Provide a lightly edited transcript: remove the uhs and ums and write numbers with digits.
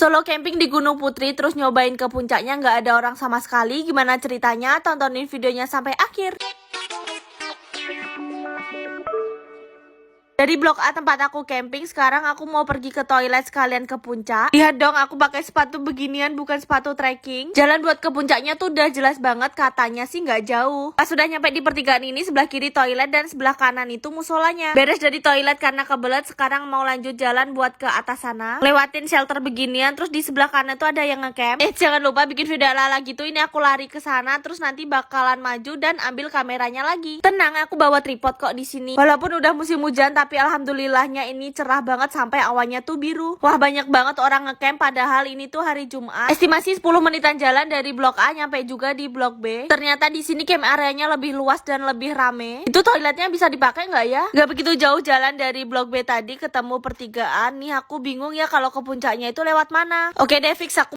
Solo camping di Gunung Putri terus nyobain ke puncaknya nggak ada orang sama sekali. Gimana ceritanya? Tontonin videonya sampai akhir. Dari blok A tempat aku camping, sekarang aku mau pergi ke toilet sekalian ke puncak. Lihat dong, aku pakai sepatu beginian, bukan sepatu trekking. Jalan buat ke puncaknya tuh udah jelas banget, katanya sih nggak jauh. Pas sudah nyampe di pertigaan ini, sebelah kiri toilet dan sebelah kanan itu musolanya. Beres dari toilet karena kebelet, sekarang mau lanjut jalan buat ke atas sana. Lewatin shelter beginian, terus di sebelah kanan tuh ada yang ngecamp. Jangan lupa bikin video ala-ala gitu. Ini aku lari ke sana, terus nanti bakalan maju dan ambil kameranya lagi. Tenang, aku bawa tripod kok di sini. Walaupun udah musim hujan, tapi alhamdulillahnya ini cerah banget sampai awannya tuh biru. Wah, banyak banget orang ngecamp padahal ini tuh hari Jumat. Estimasi 10 menitan jalan dari blok A nyampe juga di blok B. Ternyata di sini camp areanya lebih luas dan lebih rame. Itu toiletnya bisa dipakai nggak ya? Nggak begitu jauh jalan dari blok B tadi ketemu pertigaan. Nih aku bingung ya kalau ke puncaknya itu lewat mana. Oke deh, fix aku